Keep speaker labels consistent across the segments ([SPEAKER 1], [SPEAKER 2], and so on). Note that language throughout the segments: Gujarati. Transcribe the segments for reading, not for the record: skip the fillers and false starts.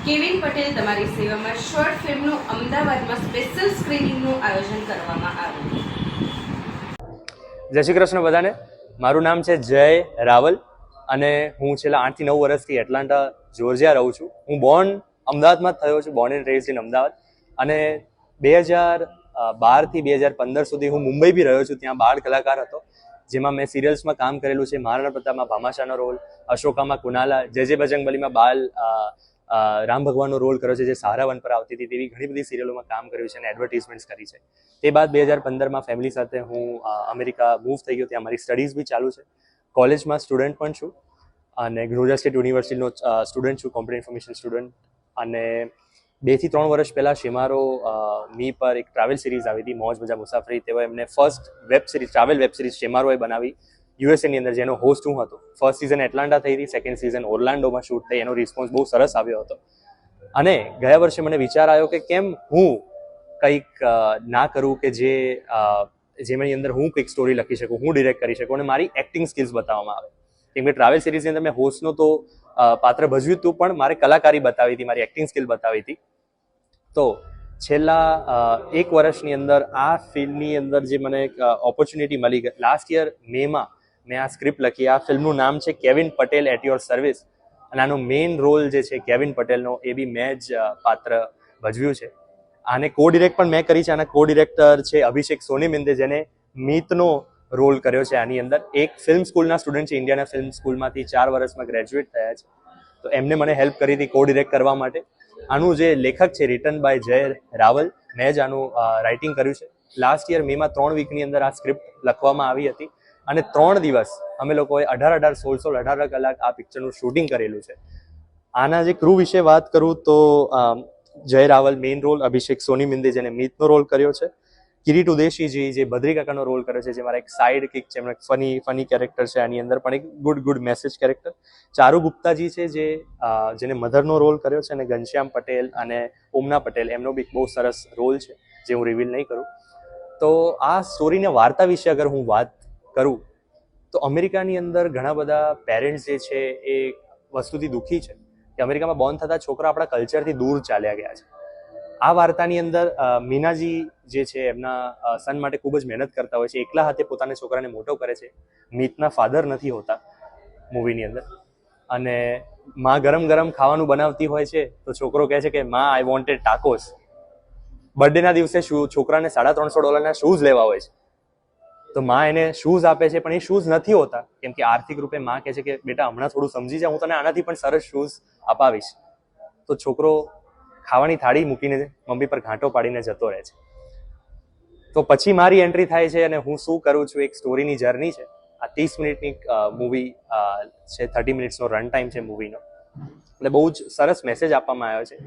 [SPEAKER 1] કેવિન પટેલ તમારી સેવામાં શોર્ટ ફિલ્મનું અમદાવાદમાં સ્પેશિયલ સ્ક્રીનિંગનું આયોજન કરવામાં આવ્યું.
[SPEAKER 2] જય શ્રી કૃષ્ણ બધાને. મારું નામ છે જય રાવલ અને હું છેલ્લા 8 થી 9 વર્ષથી એટલાન્ટા જોર્જિયા રહું છું. હું અમદાવાદમાં જ થયો છું, બોર્ન એન્ડ રેઝ્ડ ઇન અમદાવાદ. અને 2012 થી 2015 સુધી હું મુંબઈ બી રહ્યો છું. ત્યાં બાળ કલાકાર હતો, જેમાં મેં સિરિયલ્સમાં કામ કરેલું છે. મહારાણા પ્રતાપમાં ભામાશાહનો રોલ, અશોકામાં કુનાલા, જે બજરંગબલીમાં બાલ, રામ ભગવાનનો રોલ કર્યો છે, જે સહારા વન પર આવતી હતી. તેવી ઘણી બધી સિરિયલોમાં કામ કર્યું છે અને એડવર્ટાઇઝમેન્ટ્સ કરી છે. તે બાદ 2015માં ફેમિલી સાથે હું અમેરિકા મૂવ થઈ ગયો. ત્યાં મારી સ્ટડીઝ બી ચાલુ છે. કોલેજમાં સ્ટુડન્ટ પણ છું અને ગુજરાત સ્ટેટ યુનિવર્સિટીનો સ્ટુડન્ટ છું, કોમ્પ્યુટર ઇન્ફોર્મેશન સ્ટુડન્ટ. અને 2 થી 3 વર્ષ પહેલાં શેમારો મી પર એક ટ્રાવેલ સિરીઝ આવી હતી, મોજ મજા મુસાફરી. તેઓ એમને first web series, travel web series શેમારોએ બનાવી યુએસએની અંદર, જેનો હોસ્ટ હું હતો. ફર્સ્ટ સિઝન એટલાન્ટા થઈ હતી, સેકન્ડ સિઝન ઓર્લાન્ડોમાં શૂટ થઈ. એનો રિસ્પોન્સ બહુ સરસ આવ્યો હતો. અને ગયા વર્ષે મને વિચાર આવ્યો કે કેમ હું કંઈક ના કરું કે જેની અંદર હું કંઈક સ્ટોરી લખી શકું, હું ડિરેક્ટ કરી શકું અને મારી એક્ટિંગ સ્કિલ્સ બતાવવામાં આવે. કેમ કે ટ્રાવેલ સિરીઝની અંદર મેં હોસ્ટનો તો પાત્ર ભજવ્યું હતું, પણ મારે કલાકારી બતાવી હતી, મારી એક્ટિંગ સ્કિલ બતાવી હતી. તો છેલ્લા 1 વર્ષની અંદર આ ફિલ્મની અંદર જે મને એક ઓપોર્ચ્યુનિટી મળી ગઈ. લાસ્ટ યર મેમાં મેં આ સ્ક્રિપ્ટ લખી. આ ફિલ્મનું નામ છે Kevin Patel at your service. અને આનો મેઇન રોલ જે છે કેવિન પટેલનો, એ બી મેં જ પાત્ર ભજવ્યું છે. આને કો ડિરેક્ટ પણ મેં કરી છે. આના કો ડિરેક્ટર છે અભિષેક સોની મિંદે, જેને મીતનો રોલ કર્યો છે આની અંદર. એક ફિલ્મ સ્કૂલના સ્ટુડન્ટ છે, ઇન્ડિયાના ફિલ્મ સ્કૂલમાંથી 4 વર્ષમાં ગ્રેજ્યુએટ થયા છે. તો એમને મને હેલ્પ કરી હતી કો ડિરેક્ટ કરવા માટે. આનું જે લેખક છે રિટન બાય જય રાવલ, મેં જ આનું રાઇટિંગ કર્યું છે. લાસ્ટ યર મેમાં 3 વીકની અંદર આ સ્ક્રિપ્ટ લખવામાં આવી હતી અને 3 દિવસ અમે લોકોએ 18 કલાક આ પિક્ચરનું શૂટિંગ કરેલું છે. આના જે ક્રૂ વિશે વાત કરું તો જય રાવલ મેઇન રોલ, અભિષેક સોની મિંદે જેને મીતનો રોલ કર્યો છે, કિરીટ ઉદેશીજી જે બદ્રી કાકાનો રોલ કર્યો છે, જે મારા એક સાઇડ કિક છે, એમનો ફની કેરેક્ટર છે આની અંદર, પણ એક ગુડ મેસેજ કેરેક્ટર. ચારુ ગુપ્તાજી છે જેને મધરનો રોલ કર્યો છે, અને ઘનશ્યામ પટેલ અને ઓમના પટેલ, એમનો બી બહુ સરસ રોલ છે જે હું રિવીલ નહીં કરું. તો આ સ્ટોરીને વાર્તા વિશે અગર હું વાત કરું તો અમેરિકાની અંદર ઘણા બધા પેરેન્ટ્સ જે છે એ વસ્તુથી દુઃખી છે કે અમેરિકામાં બોર્ન થતા છોકરા આપણા કલ્ચરથી દૂર ચાલ્યા ગયા છે. આ વાર્તાની અંદર મીનાજી જે છે એમના સન માટે ખૂબ જ મહેનત કરતા હોય છે, એકલા હાથે પોતાના છોકરાને મોટો કરે છે. મીતના ફાધર નથી હોતા મૂવીની અંદર, અને માં ગરમ ખાવાનું બનાવતી હોય છે તો છોકરો કહે છે કે માં આઈ વોન્ટેડ ટાકોસ. બર્થડેના દિવસે છોકરાને $350 શૂઝ લેવા હોય છે, તો માં એને શૂઝ આપે છે, પણ એ શૂઝ નથી હોતા કેમ કે આર્થિક રૂપે માં કહે છે કે બેટા હમણાં થોડું સમજી જા, હું તને આનાથી પણ સરસ શૂઝ અપાવીશ. તો છોકરો ખાવાની થાળી મૂકીને મમ્મી પર ઘાંટો પાડીને જતો રહે છે. તો પછી મારી એન્ટ્રી થાય છે અને હું શું કરું છું, એક સ્ટોરીની જર્ની છે. આ 30 મિનિટની મૂવી છે, 30 મિનિટ્સનો રન ટાઈમ છે મૂવીનો. એટલે બહુ જ સરસ મેસેજ આપવામાં આવ્યો છે.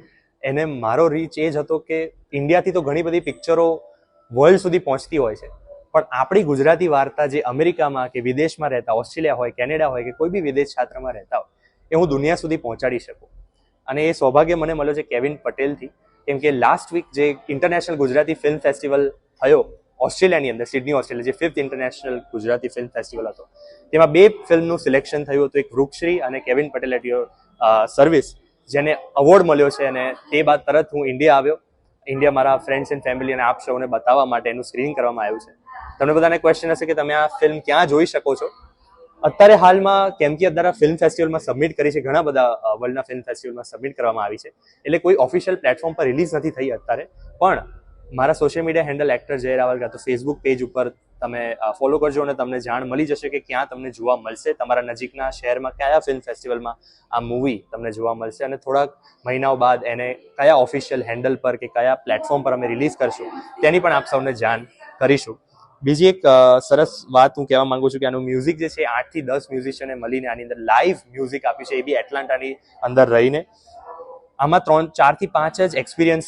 [SPEAKER 2] એને મારો રીચ એ જ હતો કે ઇન્ડિયાથી તો ઘણી બધી પિક્ચરો વર્લ્ડ સુધી પહોંચતી હોય છે, પણ આપણી ગુજરાતી વાર્તા જે અમેરિકામાં કે વિદેશમાં રહેતા, ઓસ્ટ્રેલિયા હોય, કેનેડા હોય કે કોઈ બી વિદેશ છાત્રમાં રહેતા હોય, એ હું દુનિયા સુધી પહોંચાડી શકું. અને એ સૌભાગ્ય મને મળ્યો છે કેવિન પટેલથી. કેમ કે લાસ્ટ વીક જે ઇન્ટરનેશનલ ગુજરાતી ફિલ્મ ફેસ્ટિવલ થયો ઓસ્ટ્રેલિયાની અંદર, સિડની ઓસ્ટ્રેલિયા, જે 5th international Gujarati film festival હતો, તેમાં 2 ફિલ્મનું સિલેક્શન થયું હતું, એક વૃક્ષશ્રી અને Kevin Patel at your service, જેને અવોર્ડ મળ્યો છે. અને તે બાદ તરત હું ઇન્ડિયા આવ્યો. ઇન્ડિયા મારા ફ્રેન્ડ્સ એન્ડ ફેમિલી અને આપ સૌને બતાવવા માટે એનું સ્ક્રીનિંગ કરવામાં આવ્યું છે. તમને બધાને ક્વેશ્ચન હશે કે તમે આ ફિલ્મ ક્યાં જોઈ શકો છો? અત્યારે હાલમાં કેમ કે અત્યારે ફિલ્મ ફેસ્ટિવલમાં સબમિટ કરી છે, ઘણા બધા વર્લ્ડના ફિલ્મ ફેસ્ટિવલમાં સબમિટ કરવામાં આવી છે, એટલે કોઈ ઓફિશિયલ પ્લેટફોર્મ પર રિલીઝ નથી થઈ અત્યારે. પણ મારા સોશિયલ મીડિયા હેન્ડલ એક્ટર જય રાવલ કાં તો ફેસબુક પેજ ઉપર તમે ફોલો કરજો અને તમને જાણ મળી જશે કે ક્યાં તમને જોવા મળશે. તમારા નજીકના શહેરમાં કયા ફિલ્મ ફેસ્ટિવલમાં આ મૂવી તમને જોવા મળશે, અને થોડાક મહિનાઓ બાદ એને કયા ઓફિશિયલ હેન્ડલ પર કે કયા પ્લેટફોર્મ પર અમે રિલીઝ કરશું તેની પણ આપ સૌને જાણ કરીશું. બીજી એક સરસ વાત હું કહેવા માંગુ છું કે આનું મ્યુઝિક જે છે 8 થી 10 મ્યુઝિશિયને મળીને આની અંદર લાઈવ મ્યુઝિક આપ્યું છે, એ બી એટલાન્ટાની અંદર રહીને. આમાં 4 થી 5 જ એક્સપિરિયન્સ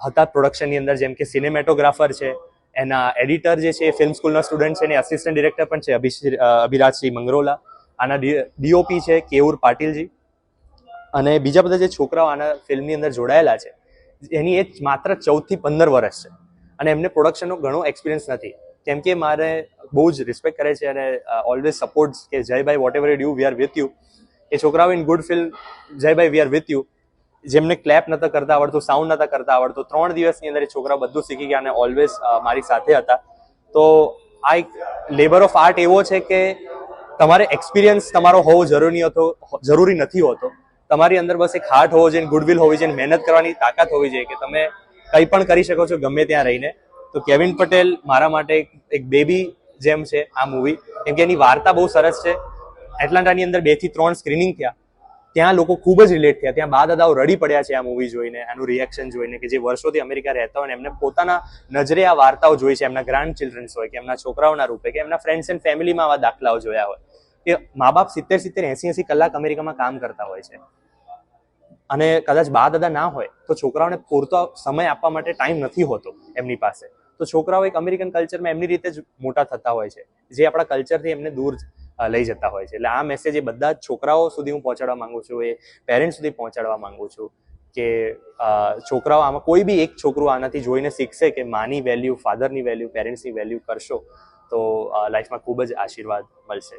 [SPEAKER 2] હતા પ્રોડક્શનની અંદર, જેમ કે સિનેમેટોગ્રાફર છે, એના એડિટર જે છે ફિલ્મ સ્કૂલના સ્ટુડન્ટ છે, અને અસિસ્ટન્ટ ડિરેક્ટર પણ છે અભિરાજસિંહ મંગરોલા. આના ડીઓપી છે કેયુર પાટીલજી, અને બીજા બધા જે છોકરાઓ આના ફિલ્મની અંદર જોડાયેલા છે એની એજ માત્ર 14 થી 15 વર્ષ છે, અને એમને પ્રોડક્શનનો ઘણો એક્સપિરિયન્સ નથી. કેમ કે મારે બહુ જ રિસ્પેક્ટ કરે છે અને ઓલવેઝ સપોર્ટ્સ કે જયભાઈ whatever you we are with you. એ છોકરાઓ ઇન ગુડ ફિલ્મ, જયભાઈ વી આર વિથ યુ. જેમને ક્લેપ નતા કરતા આવડતું, સાઉન્ડ નતા કરતા આવડતું, 3 દિવસની અંદર એ છોકરા બધું શીખી ગયા અને ઓલવેઝ મારી સાથે હતા. તો આ એક લેબર ઓફ આર્ટ એવો છે કે તમારે એક્સપિરિયન્સ તમારો હોવો જરૂરી નથી હોતો. તમારી અંદર બસ એક હાર્ટ હોવો જોઈએ, ગુડવિલ હોવી જોઈએ, મહેનત કરવાની તાકાત હોવી જોઈએ કે તમે કંઈ પણ કરી શકો છો ગમે ત્યાં રહીને. તો કેવિન પટેલ મારા માટે એક બેબી જેમ છે આ મૂવી, કેમ કે એની વાર્તા બહુ સરસ છે. એટલાન્ટાની અંદર 2 થી 3 સ્ક્રીનિંગ થયા, ત્યાં લોકો ખૂબ જ રિલેટ થયા. ત્યાં બા દાદાઓ રડી પડ્યા છે આ મૂવી જોઈને, એનું રિએક્શન જોઈને, કે જે વર્ષોથી અમેરિકા રહેતા હોય ને એમને પોતાના નજરે આ વાર્તાઓ જોઈ છે, એમના ગ્રાન્ડ ચિલ્ડ્રન્સ હોય કે એમના છોકરાઓના રૂપે કે એમના ફ્રેન્ડ્સ એન્ડ ફેમિલીમાં આવા દાખલાઓ જોયા હોય કે મા બાપ 70-80 કલાક અમેરિકામાં કામ કરતા હોય છે અને કદાચ બા દાદા ના હોય તો છોકરાઓને પૂરતો સમય આપવા માટે ટાઈમ નથી હોતો એમની પાસે. તો છોકરાઓ એક અમેરિકન કલ્ચરમાં એમની રીતે જ મોટા થતા હોય છે, જે આપણા કલ્ચરથી એમને દૂર લઈ જતા હોય છે. એટલે આ મેસેજ એ બધા જ છોકરાઓ સુધી હું પહોંચાડવા માંગુ છું, એ પેરેન્ટ્સ સુધી પહોંચાડવા માંગુ છું કે છોકરાઓ આમાં કોઈ બી એક છોકરું આનાથી જોઈને શીખશે કે માની વેલ્યુ, ફાધરની વેલ્યુ, પેરેન્ટ્સની વેલ્યુ કરશો તો લાઈફમાં ખૂબ જ આશીર્વાદ મળશે.